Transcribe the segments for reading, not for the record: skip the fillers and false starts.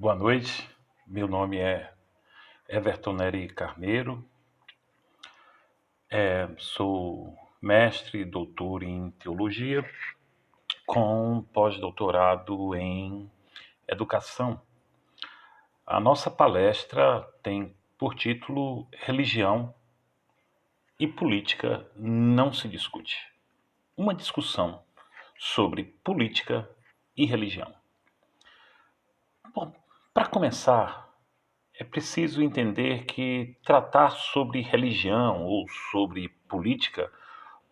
Boa noite, meu nome é Everton Neri Carneiro, sou mestre e doutor em teologia com pós-doutorado em educação. A nossa palestra tem por título Religião e Política não se discute. Uma discussão sobre política e religião. Bom, para começar, é preciso entender que tratar sobre religião ou sobre política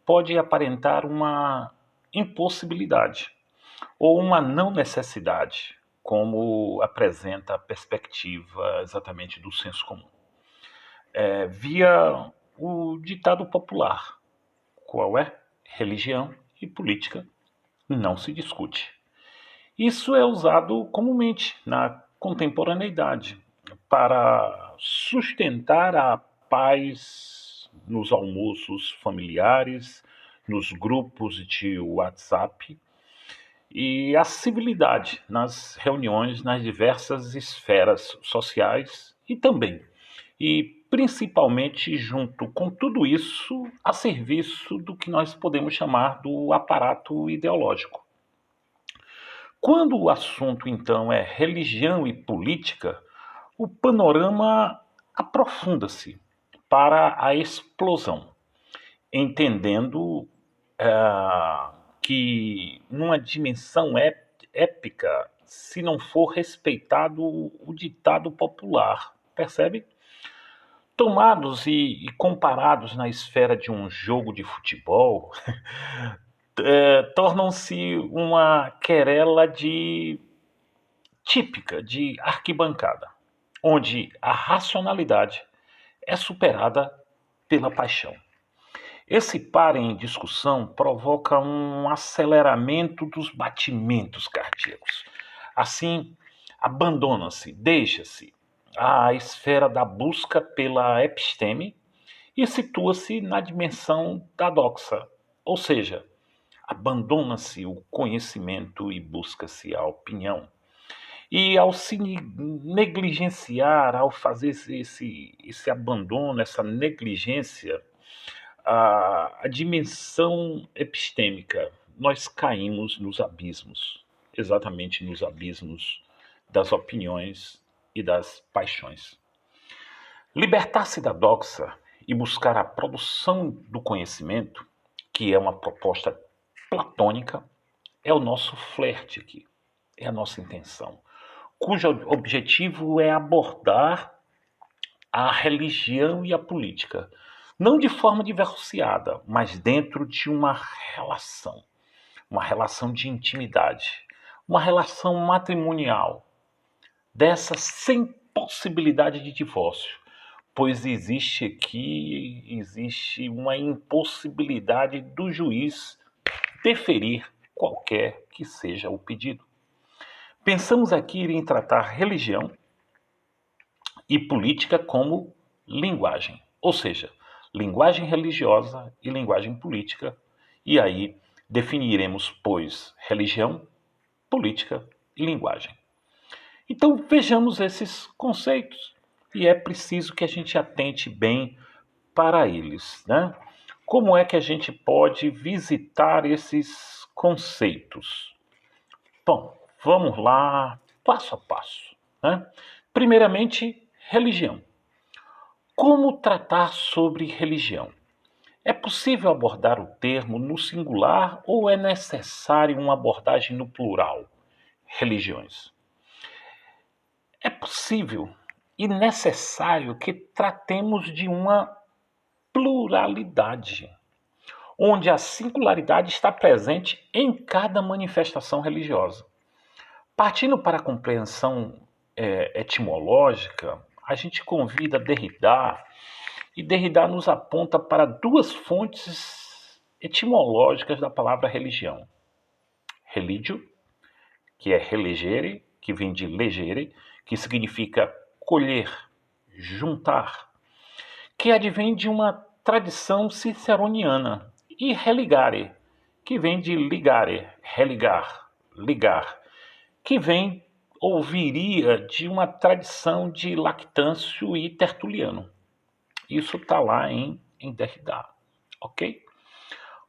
pode aparentar uma impossibilidade ou uma não necessidade, como apresenta a perspectiva exatamente do senso comum. Via o ditado popular, qual é? Religião e política não se discute. Isso é usado comumente na contemporaneidade para sustentar a paz nos almoços familiares, nos grupos de WhatsApp e a civilidade nas reuniões nas diversas esferas sociais e principalmente junto com tudo isso a serviço do que nós podemos chamar do aparato ideológico. Quando o assunto, então, é religião e política, o panorama aprofunda-se para a explosão, entendendo que numa dimensão épica, se não for respeitado o ditado popular, percebe? Tomados e comparados na esfera de um jogo de futebol, tornam-se uma querela típica de arquibancada, onde a racionalidade é superada pela paixão. Esse par em discussão provoca um aceleramento dos batimentos cardíacos. Assim, abandona-se, deixa-se a esfera da busca pela episteme e situa-se na dimensão da doxa, ou seja, abandona-se o conhecimento e busca-se a opinião. E ao se negligenciar, ao fazer esse abandono, essa negligência, a dimensão epistêmica, nós caímos nos abismos, exatamente nos abismos das opiniões e das paixões. Libertar-se da doxa e buscar a produção do conhecimento, que é uma proposta platônica, é o nosso flerte aqui, é a nossa intenção, cujo objetivo é abordar a religião e a política, não de forma divorciada, mas dentro de uma relação de intimidade, uma relação matrimonial, dessa sem possibilidade de divórcio, pois existe uma impossibilidade do juiz deferir qualquer que seja o pedido. Pensamos aqui em tratar religião e política como linguagem, ou seja, linguagem religiosa e linguagem política, e aí definiremos, pois, religião, política e linguagem. Então vejamos esses conceitos e é preciso que a gente atente bem para eles, né? Como é que a gente pode visitar esses conceitos? Bom, vamos lá, passo a passo, né? Primeiramente, religião. Como tratar sobre religião? É possível abordar o termo no singular ou é necessário uma abordagem no plural? Religiões. É possível e necessário que tratemos de uma pluralidade, onde a singularidade está presente em cada manifestação religiosa. Partindo para a compreensão etimológica, a gente convida Derrida, e Derrida nos aponta para duas fontes etimológicas da palavra religião. Religio, que é relegere, que vem de legere, que significa colher, juntar, que advém de uma tradição ciceroniana, e religare, que vem de ligare, religar, ligar, que vem ou viria de uma tradição de Lactâncio e Tertuliano. Isso está lá em Derrida, ok?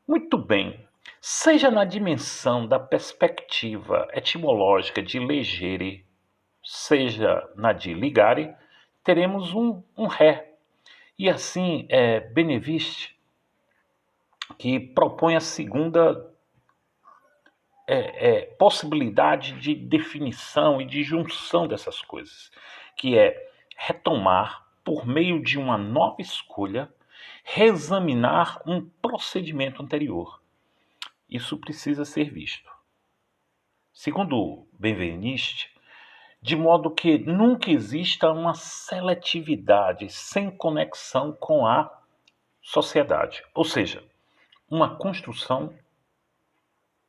Muito bem. Seja na dimensão da perspectiva etimológica de legere, seja na de ligare, teremos um ré. E assim, Beneviste, que propõe a segunda possibilidade de definição e de junção dessas coisas, que é retomar, por meio de uma nova escolha, reexaminar um procedimento anterior. Isso precisa ser visto. Segundo Benveniste, de modo que nunca exista uma seletividade sem conexão com a sociedade, ou seja, uma construção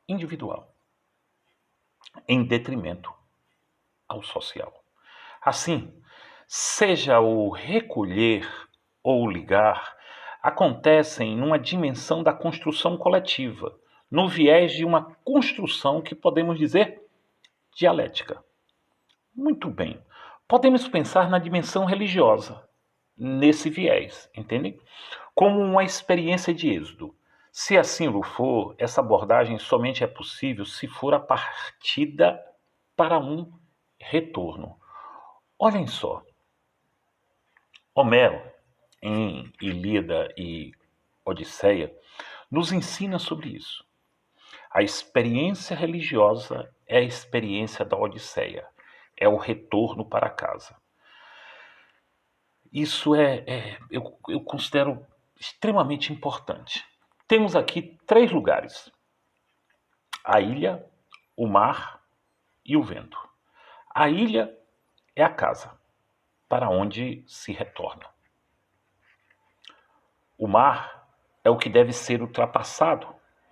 individual, em detrimento ao social. Assim, seja o recolher ou o ligar, acontecem numa dimensão da construção coletiva, no viés de uma construção que podemos dizer dialética. Muito bem. Podemos pensar na dimensão religiosa, nesse viés, entendem? Como uma experiência de êxodo. Se assim o for, essa abordagem somente é possível se for a partida para um retorno. Olhem só, Homero, em Ilíada e Odisseia, nos ensina sobre isso. A experiência religiosa é a experiência da Odisseia, é o retorno para casa. Isso eu considero extremamente importante. Temos aqui 3 lugares: a ilha, o mar e o vento. A ilha é a casa, para onde se retorna. O mar é o que deve ser ultrapassado,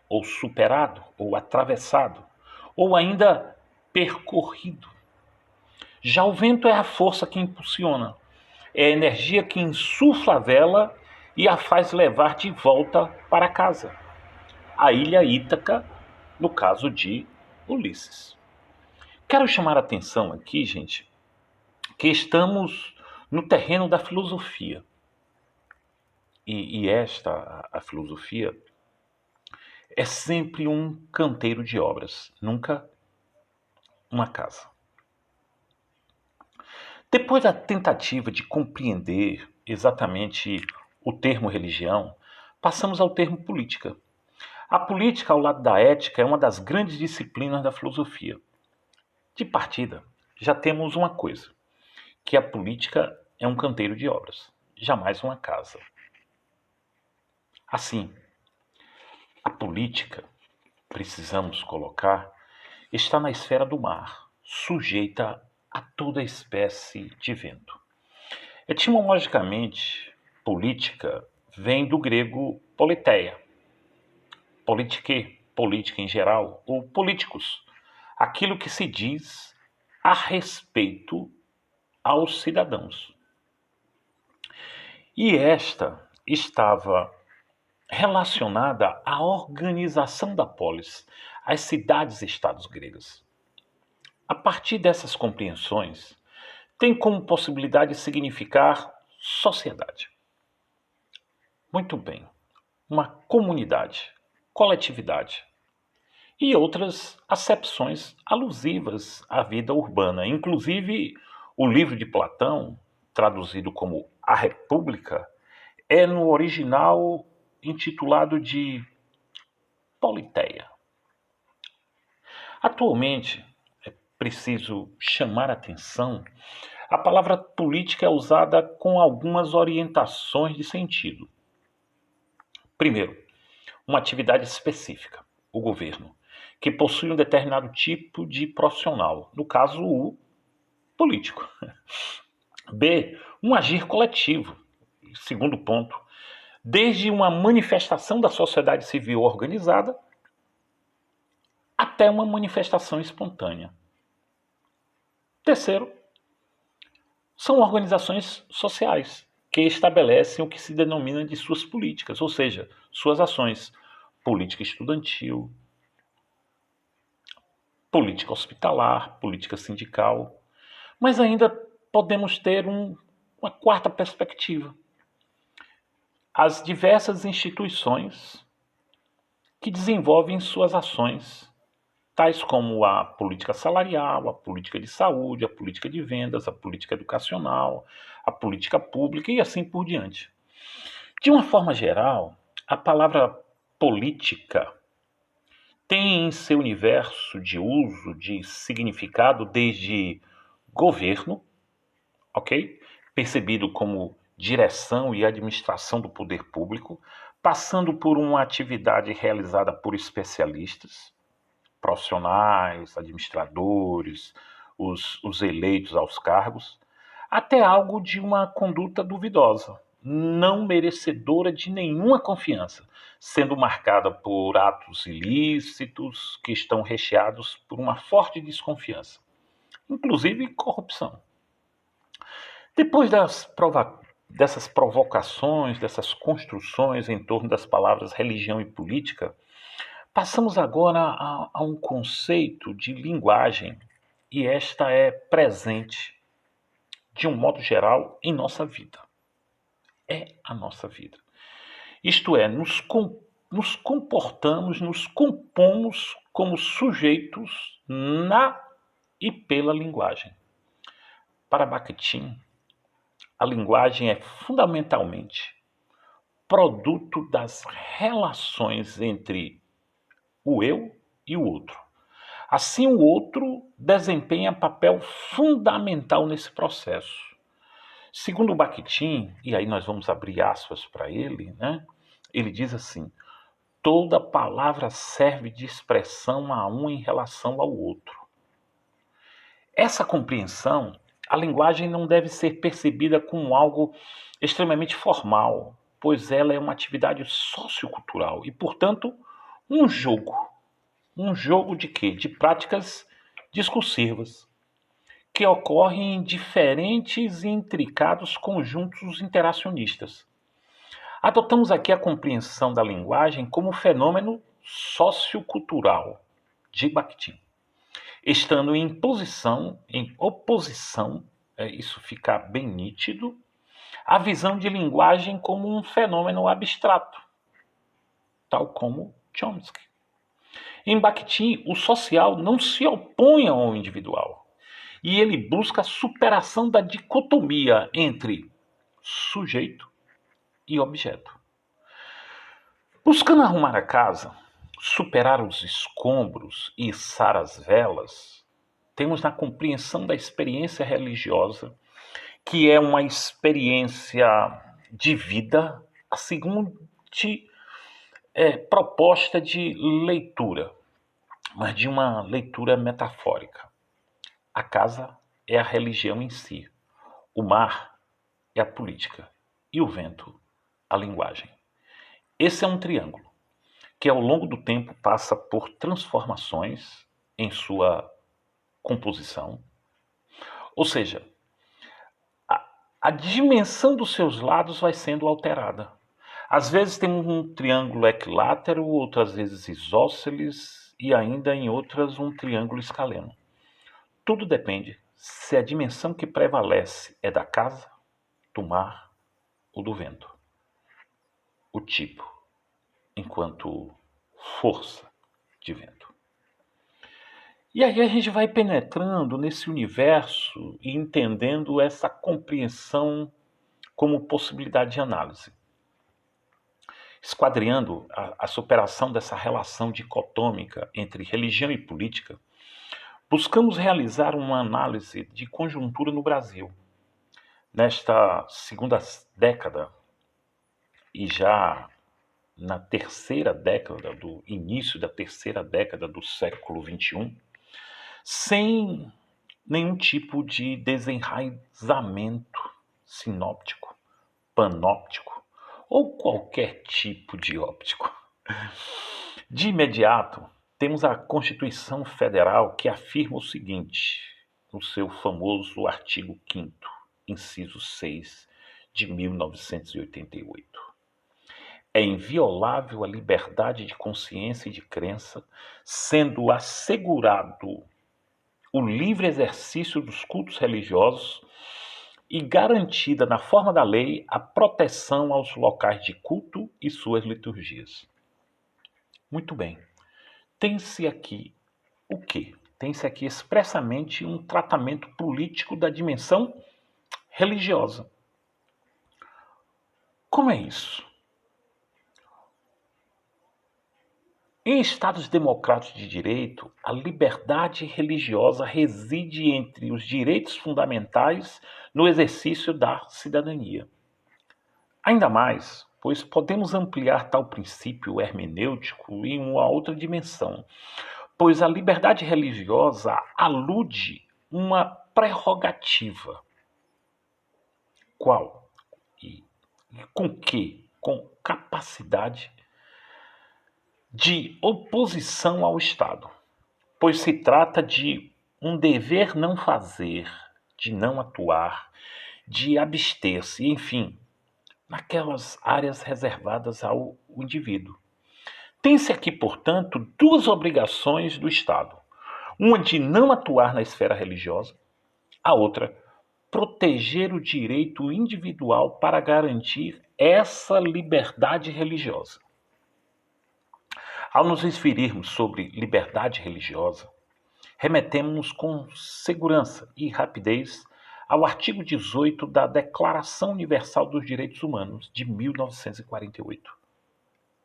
ou superado, ou atravessado, ou ainda percorrido. Já o vento é a força que impulsiona, é a energia que insufla a vela e a faz levar de volta para casa. A ilha Ítaca, no caso de Ulisses. Quero chamar a atenção aqui, gente, que estamos no terreno da filosofia. E a filosofia, é sempre um canteiro de obras, nunca uma casa. Depois da tentativa de compreender exatamente o termo religião, passamos ao termo política. A política, ao lado da ética, é uma das grandes disciplinas da filosofia. De partida, já temos uma coisa, que a política é um canteiro de obras, jamais uma casa. Assim, a política, precisamos colocar, está na esfera do mar, sujeita a toda espécie de vento. Etimologicamente, política vem do grego politeia, politike, política em geral, ou políticos, aquilo que se diz a respeito aos cidadãos. E esta estava relacionada à organização da polis, às cidades-estados gregas. A partir dessas compreensões, tem como possibilidade significar sociedade. Muito bem, uma comunidade, coletividade e outras acepções alusivas à vida urbana. Inclusive, o livro de Platão, traduzido como A República, é no original intitulado de Politeia. Atualmente, é preciso chamar a atenção, a palavra política é usada com algumas orientações de sentido. Primeiro, uma atividade específica, o governo, que possui um determinado tipo de profissional, no caso, o político. B, um agir coletivo, segundo ponto, desde uma manifestação da sociedade civil organizada até uma manifestação espontânea. Terceiro, são organizações sociais que estabelecem o que se denomina de suas políticas, ou seja, suas ações, política estudantil, política hospitalar, política sindical, mas ainda podemos ter uma quarta perspectiva: as diversas instituições que desenvolvem suas ações, tais como a política salarial, a política de saúde, a política de vendas, a política educacional, a política pública e assim por diante. De uma forma geral, a palavra política tem em seu universo de uso, de significado, desde governo, ok? Percebido como direção e administração do poder público, passando por uma atividade realizada por especialistas, profissionais, administradores, os eleitos aos cargos, até algo de uma conduta duvidosa, não merecedora de nenhuma confiança, sendo marcada por atos ilícitos que estão recheados por uma forte desconfiança, inclusive corrupção. Depois dessas provocações, dessas construções em torno das palavras religião e política, passamos agora a um conceito de linguagem, e esta é presente, de um modo geral, em nossa vida. É a nossa vida. Isto é, nos comportamos, nos compomos como sujeitos na e pela linguagem. Para Bakhtin, a linguagem é fundamentalmente produto das relações entre o eu e o outro. Assim, o outro desempenha papel fundamental nesse processo. Segundo Bakhtin, e aí nós vamos abrir aspas para ele, né? Ele diz assim: toda palavra serve de expressão a um em relação ao outro. Essa compreensão, a linguagem não deve ser percebida como algo extremamente formal, pois ela é uma atividade sociocultural e, portanto, um jogo. Um jogo de quê? De práticas discursivas, que ocorrem em diferentes e intricados conjuntos interacionistas. Adotamos aqui a compreensão da linguagem como fenômeno sociocultural de Bakhtin, estando em oposição, isso fica bem nítido, à visão de linguagem como um fenômeno abstrato, tal como Chomsky. Em Bakhtin, o social não se opõe ao individual, e ele busca a superação da dicotomia entre sujeito e objeto. Buscando arrumar a casa, superar os escombros e içar as velas, temos na compreensão da experiência religiosa, que é uma experiência de vida, a seguinte proposta de leitura, mas de uma leitura metafórica. A casa é a religião em si, o mar é a política e o vento a linguagem. Esse é um triângulo que ao longo do tempo passa por transformações em sua composição, ou seja, a dimensão dos seus lados vai sendo alterada. Às vezes temos um triângulo equilátero, outras vezes isósceles e ainda em outras um triângulo escaleno. Tudo depende se a dimensão que prevalece é da casa, do mar ou do vento. O tipo, enquanto força de vento. E aí a gente vai penetrando nesse universo e entendendo essa compreensão como possibilidade de análise. Esquadriando a superação dessa relação dicotômica entre religião e política, buscamos realizar uma análise de conjuntura no Brasil. Nesta segunda década e já na terceira década, do início da terceira década do século XXI, sem nenhum tipo de desenraizamento sinóptico, panóptico ou qualquer tipo de óptico. De imediato, temos a Constituição Federal que afirma o seguinte, no seu famoso artigo 5º, inciso 6, de 1988. É inviolável a liberdade de consciência e de crença, sendo assegurado o livre exercício dos cultos religiosos e garantida na forma da lei a proteção aos locais de culto e suas liturgias. Muito bem. Tem-se aqui o quê? Tem-se aqui expressamente um tratamento político da dimensão religiosa. Como é isso? Em Estados democráticos de direito, a liberdade religiosa reside entre os direitos fundamentais no exercício da cidadania. Ainda mais, pois podemos ampliar tal princípio hermenêutico em uma outra dimensão, pois a liberdade religiosa alude uma prerrogativa. Qual? E com que? Com capacidade de oposição ao Estado, pois se trata de um dever não fazer, de não atuar, de abster-se, enfim, naquelas áreas reservadas ao indivíduo. Tem-se aqui, portanto, duas obrigações do Estado: uma de não atuar na esfera religiosa, a outra, proteger o direito individual para garantir essa liberdade religiosa. Ao nos referirmos sobre liberdade religiosa, remetemos-nos com segurança e rapidez ao artigo 18 da Declaração Universal dos Direitos Humanos de 1948.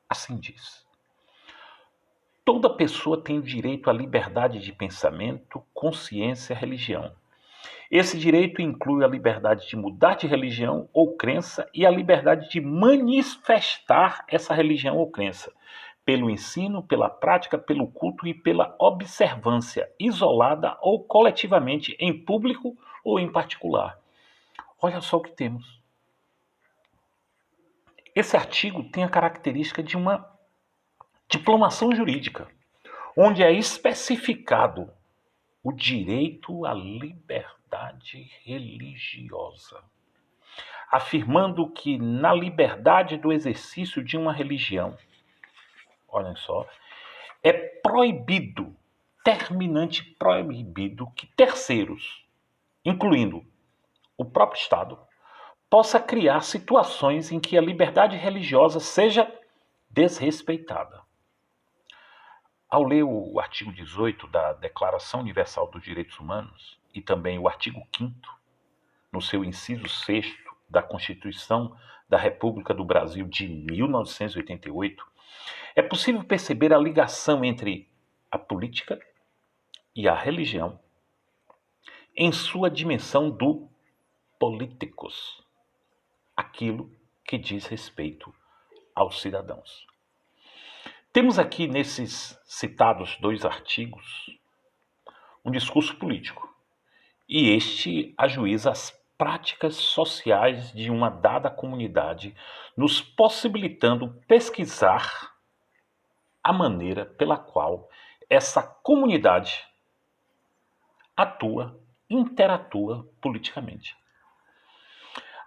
Assim diz: toda pessoa tem o direito à liberdade de pensamento, consciência, religião. Esse direito inclui a liberdade de mudar de religião ou crença e a liberdade de manifestar essa religião ou crença, pelo ensino, pela prática, pelo culto e pela observância, isolada ou coletivamente, em público ou em particular. Olha só o que temos. Esse artigo tem a característica de uma diplomação jurídica, onde é especificado o direito à liberdade religiosa, afirmando que na liberdade do exercício de uma religião, olhem só, é proibido, terminante proibido, que terceiros, incluindo o próprio Estado, possa criar situações em que a liberdade religiosa seja desrespeitada. Ao ler o artigo 18 da Declaração Universal dos Direitos Humanos e também o artigo 5º, no seu inciso 6º da Constituição da República do Brasil de 1988, é possível perceber a ligação entre a política e a religião em sua dimensão do políticos, aquilo que diz respeito aos cidadãos. Temos aqui nesses citados dois artigos um discurso político, e este ajuiza as práticas sociais de uma dada comunidade, nos possibilitando pesquisar a maneira pela qual essa comunidade atua, interatua politicamente.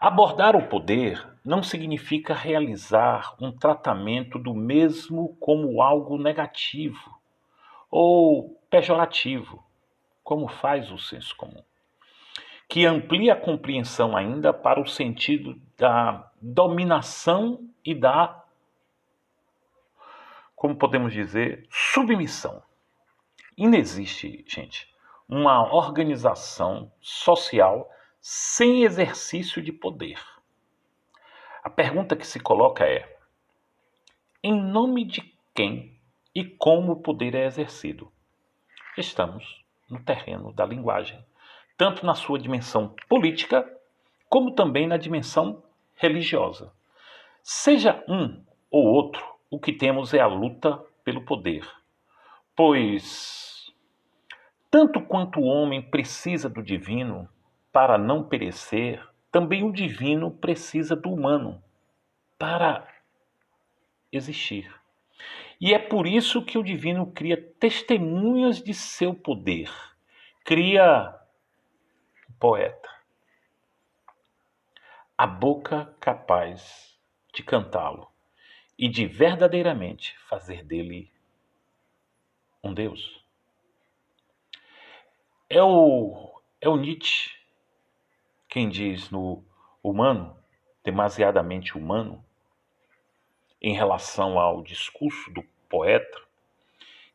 Abordar o poder não significa realizar um tratamento do mesmo como algo negativo ou pejorativo, como faz o senso comum, que amplia a compreensão ainda para o sentido da dominação e da, como podemos dizer, submissão. Inexiste, gente, uma organização social sem exercício de poder. A pergunta que se coloca é: em nome de quem e como o poder é exercido? Estamos no terreno da linguagem, tanto na sua dimensão política, como também na dimensão religiosa. Seja um ou outro, o que temos é a luta pelo poder, pois tanto quanto o homem precisa do divino para não perecer, também o divino precisa do humano para existir. E é por isso que o divino cria testemunhas de seu poder, cria um poeta, a boca capaz de cantá-lo, e de verdadeiramente fazer dele um Deus. É o Nietzsche quem diz no humano, demasiadamente humano, em relação ao discurso do poeta,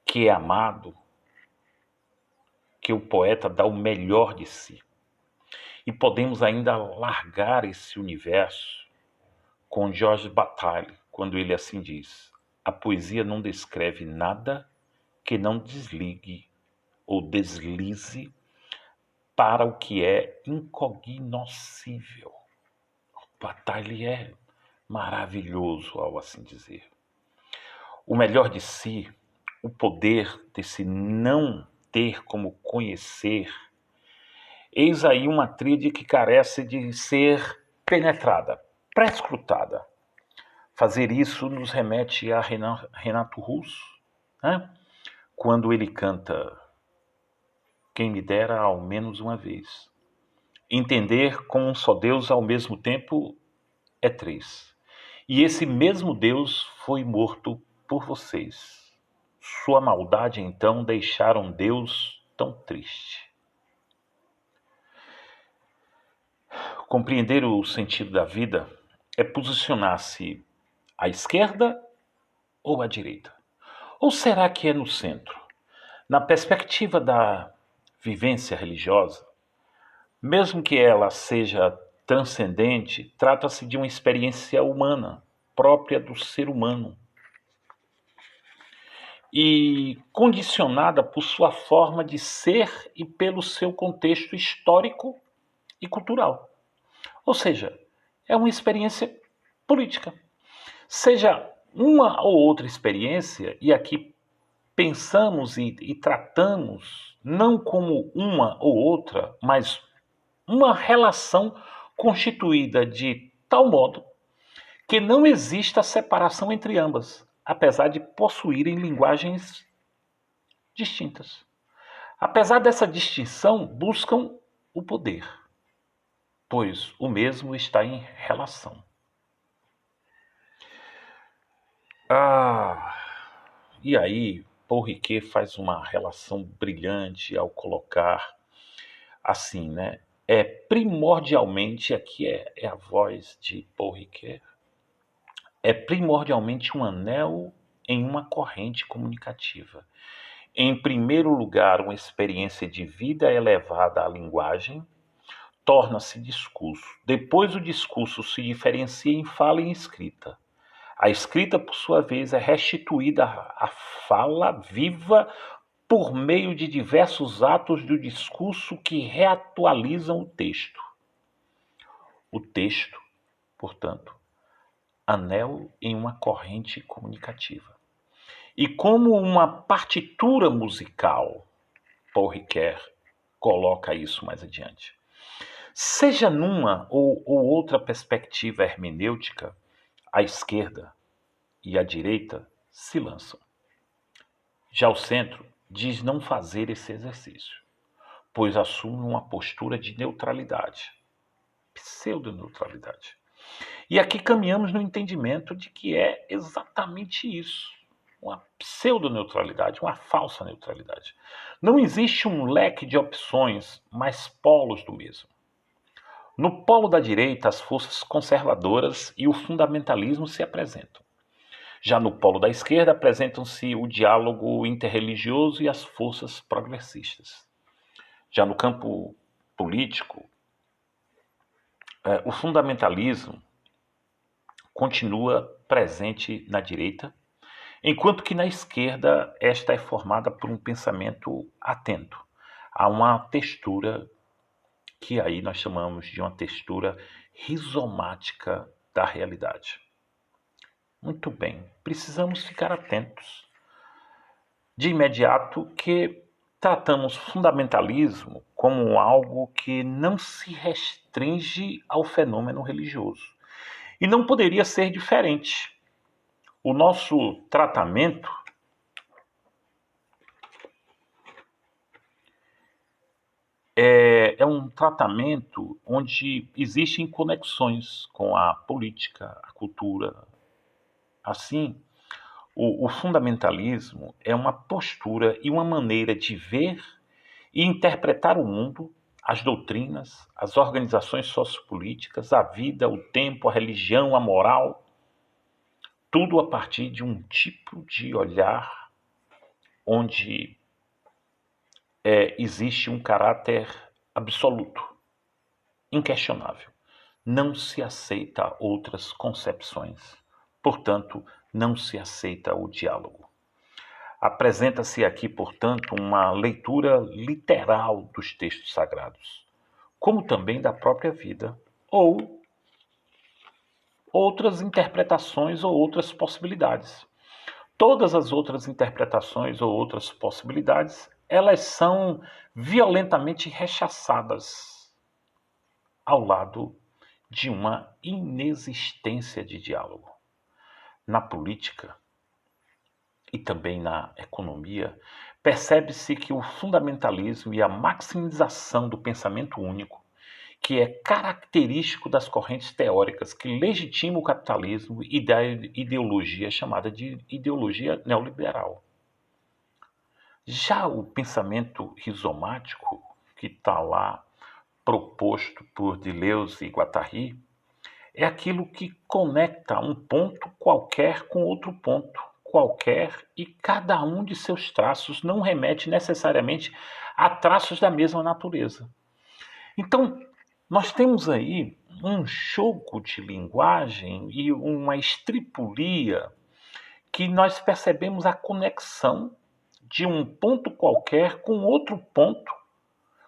que é amado, que o poeta dá o melhor de si. E podemos ainda largar esse universo com Georges Bataille, quando ele assim diz: a poesia não descreve nada que não desligue ou deslize para o que é incognoscível. Bataille é maravilhoso ao assim dizer. O melhor de si, o poder desse não ter como conhecer, eis aí uma tríade que carece de ser penetrada, prescrutada. Fazer isso nos remete a Renato Russo, né? Quando ele canta Quem me dera ao menos uma vez. Entender como um só Deus ao mesmo tempo é três. E esse mesmo Deus foi morto por vocês. Sua maldade, então, deixaram Deus tão triste. Compreender o sentido da vida é posicionar-se à esquerda ou à direita? Ou será que é no centro? Na perspectiva da vivência religiosa, mesmo que ela seja transcendente, trata-se de uma experiência humana, própria do ser humano, e condicionada por sua forma de ser e pelo seu contexto histórico e cultural. Ou seja, é uma experiência política. Seja uma ou outra experiência, e aqui pensamos e tratamos não como uma ou outra, mas uma relação constituída de tal modo que não exista separação entre ambas, apesar de possuírem linguagens distintas. Apesar dessa distinção, buscam o poder, pois o mesmo está em relação. Ah, e aí, Paul Ricoeur faz uma relação brilhante ao colocar assim, né? É primordialmente, aqui é a voz de Paul Ricoeur, é primordialmente um anel em uma corrente comunicativa. Em primeiro lugar, uma experiência de vida elevada à linguagem, torna-se discurso. Depois o discurso se diferencia em fala e em escrita. A escrita, por sua vez, é restituída à fala viva por meio de diversos atos do discurso que reatualizam o texto. O texto, portanto, anel em uma corrente comunicativa. E como uma partitura musical, Paul Ricoeur coloca isso mais adiante. Seja numa ou outra perspectiva hermenêutica, a esquerda e a direita se lançam. Já o centro diz não fazer esse exercício, pois assume uma postura de neutralidade, pseudo-neutralidade. E aqui caminhamos no entendimento de que é exatamente isso, uma pseudo-neutralidade, uma falsa neutralidade. Não existe um leque de opções, mas polos do mesmo. No polo da direita, as forças conservadoras e o fundamentalismo se apresentam. Já no polo da esquerda, apresentam-se o diálogo interreligioso e as forças progressistas. Já no campo político, o fundamentalismo continua presente na direita, enquanto que na esquerda esta é formada por um pensamento atento a uma textura que aí nós chamamos de uma textura rizomática da realidade. Muito bem, precisamos ficar atentos. De imediato que tratamos fundamentalismo como algo que não se restringe ao fenômeno religioso. E não poderia ser diferente. O nosso tratamento é um tratamento onde existem conexões com a política, a cultura, Assim, o fundamentalismo é uma postura e uma maneira de ver e interpretar o mundo, as doutrinas, as organizações sociopolíticas, a vida, o tempo, a religião, a moral, tudo a partir de um tipo de olhar onde existe um caráter absoluto, inquestionável. Não se aceita outras concepções. Portanto, não se aceita o diálogo. Apresenta-se aqui, portanto, uma leitura literal dos textos sagrados, como também da própria vida, ou outras interpretações ou outras possibilidades. Todas as outras interpretações ou outras possibilidades, elas são violentamente rechaçadas ao lado de uma inexistência de diálogo. Na política e também na economia, percebe-se que o fundamentalismo e a maximização do pensamento único, que é característico das correntes teóricas que legitimam o capitalismo e da ideologia chamada de ideologia neoliberal. Já o pensamento rizomático, que está lá proposto por Deleuze e Guattari, é aquilo que conecta um ponto qualquer com outro ponto qualquer e cada um de seus traços não remete necessariamente a traços da mesma natureza. Então, nós temos aí um jogo de linguagem e uma estripulia que nós percebemos a conexão de um ponto qualquer com outro ponto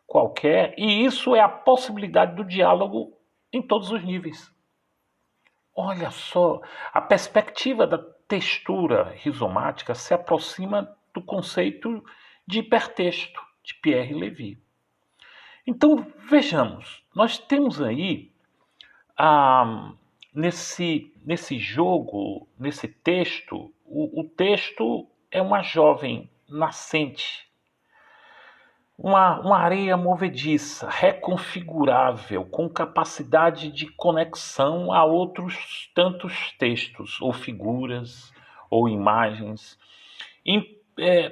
qualquer, e isso é a possibilidade do diálogo em todos os níveis. Olha só, a perspectiva da textura rizomática se aproxima do conceito de hipertexto de Pierre Levy. Então, vejamos, nós temos aí, nesse jogo, nesse texto, o texto é uma jovem nascente, uma areia movediça, reconfigurável, com capacidade de conexão a outros tantos textos, ou figuras, ou imagens,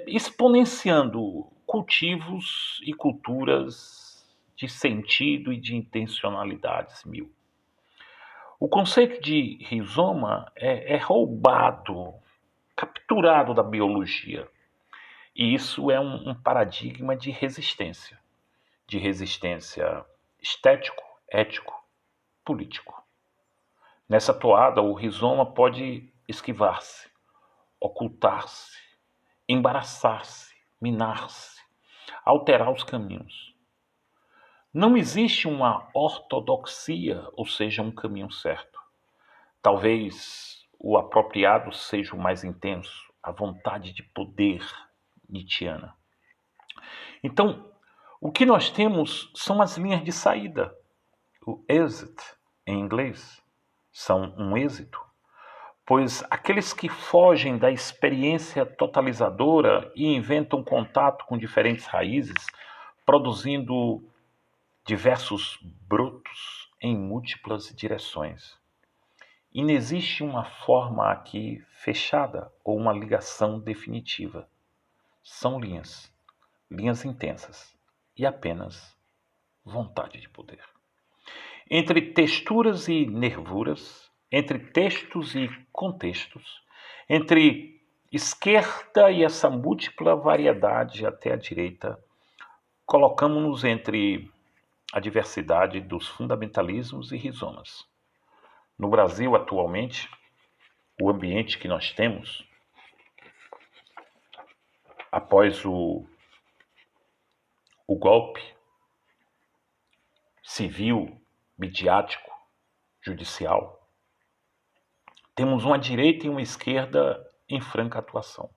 exponenciando cultivos e culturas de sentido e de intencionalidades mil. O conceito de rizoma é roubado, capturado da biologia. E isso é um paradigma de resistência estético, ético, político. Nessa toada, o rizoma pode esquivar-se, ocultar-se, embaraçar-se, minar-se, alterar os caminhos. Não existe uma ortodoxia, ou seja, um caminho certo. Talvez o apropriado seja o mais intenso, a vontade de poder nietzschiana. Então, o que nós temos são as linhas de saída. O exit, em inglês, são um êxito, pois aqueles que fogem da experiência totalizadora e inventam contato com diferentes raízes, produzindo diversos brotos em múltiplas direções. Inexiste uma forma aqui fechada ou uma ligação definitiva. São linhas intensas e apenas vontade de poder. Entre texturas e nervuras, entre textos e contextos, entre esquerda e essa múltipla variedade até a direita, colocamos-nos entre a diversidade dos fundamentalismos e rizomas. No Brasil, atualmente, o ambiente que nós temos, após o golpe civil, midiático, judicial, temos uma direita e uma esquerda em franca atuação.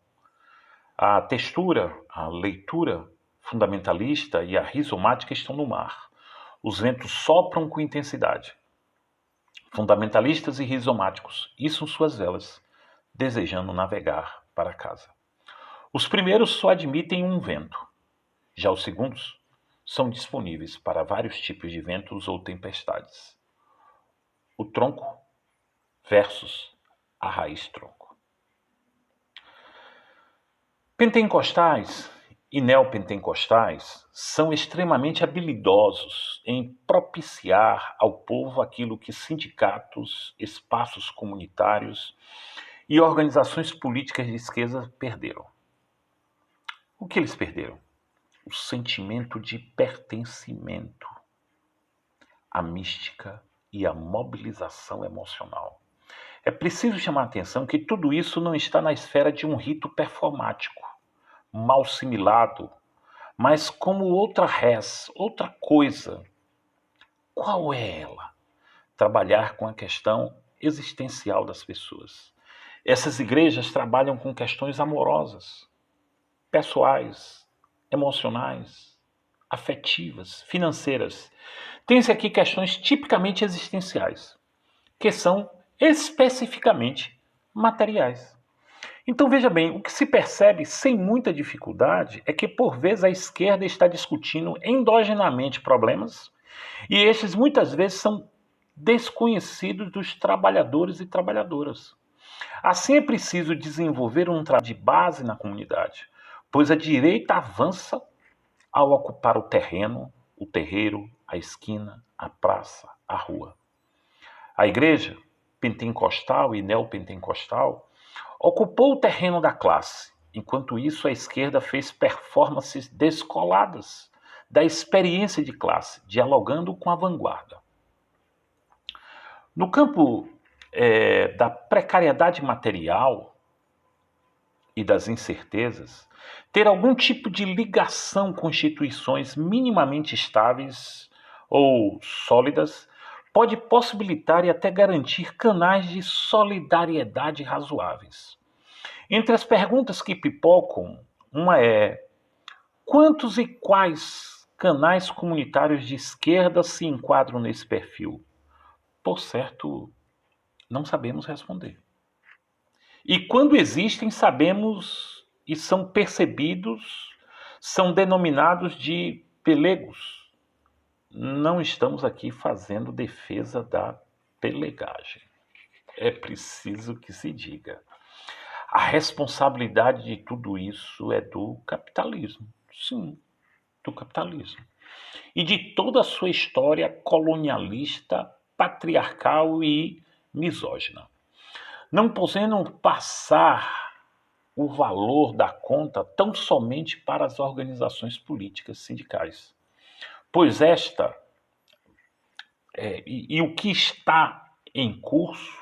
A textura, a leitura fundamentalista e a rizomática estão no mar. Os ventos sopram com intensidade. Fundamentalistas e rizomáticos içam suas velas, desejando navegar para casa. Os primeiros só admitem um vento. Já os segundos são disponíveis para vários tipos de ventos ou tempestades. O tronco versus a raiz tronco. Pentecostais e neopentecostais são extremamente habilidosos em propiciar ao povo aquilo que sindicatos, espaços comunitários e organizações políticas de esquerda perderam. O que eles perderam? O sentimento de pertencimento, a mística e a mobilização emocional. É preciso chamar a atenção que tudo isso não está na esfera de um rito performático, mal similado, mas como outra res, outra coisa. Qual é ela? Trabalhar com a questão existencial das pessoas. Essas igrejas trabalham com questões amorosas, pessoais, emocionais, afetivas, financeiras. Tem-se aqui questões tipicamente existenciais, que são especificamente materiais. Então veja bem, o que se percebe sem muita dificuldade é que por vezes a esquerda está discutindo endogenamente problemas e estes muitas vezes são desconhecidos dos trabalhadores e trabalhadoras. Assim é preciso desenvolver um trabalho de base na comunidade, pois a direita avança ao ocupar o terreno, o terreiro, a esquina, a praça, a rua. A igreja, pentecostal e neopentecostal, ocupou o terreno da classe. Enquanto isso, a esquerda fez performances descoladas da experiência de classe, dialogando com a vanguarda. No campo da precariedade material e das incertezas, ter algum tipo de ligação com instituições minimamente estáveis ou sólidas pode possibilitar e até garantir canais de solidariedade razoáveis. Entre as perguntas que pipocam, uma é: quantos e quais canais comunitários de esquerda se enquadram nesse perfil? Por certo, não sabemos responder. E quando existem, sabemos e são percebidos, são denominados de pelegos. Não estamos aqui fazendo defesa da pelegagem. É preciso que se diga. A responsabilidade de tudo isso é do capitalismo. Sim, do capitalismo. E de toda a sua história colonialista, patriarcal e misógina. Não podendo passar o valor da conta tão somente para as organizações políticas sindicais. Pois e o que está em curso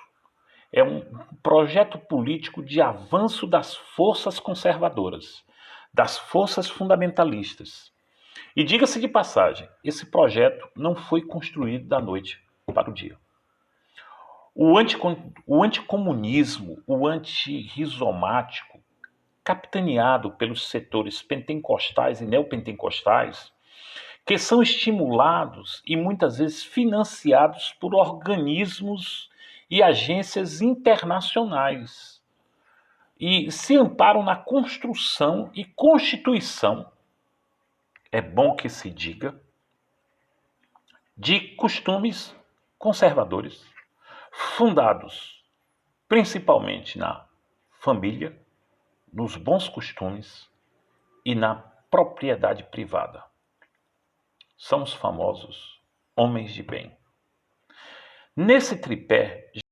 é um projeto político de avanço das forças conservadoras, das forças fundamentalistas. E diga-se de passagem, esse projeto não foi construído da noite para o dia. O anticomunismo, o antirrizomático, capitaneado pelos setores pentecostais e neopentecostais, que são estimulados e muitas vezes financiados por organismos e agências internacionais e se amparam na construção e constituição, é bom que se diga, de costumes conservadores, fundados principalmente na família, nos bons costumes e na propriedade privada. São os famosos homens de bem. Nesse tripé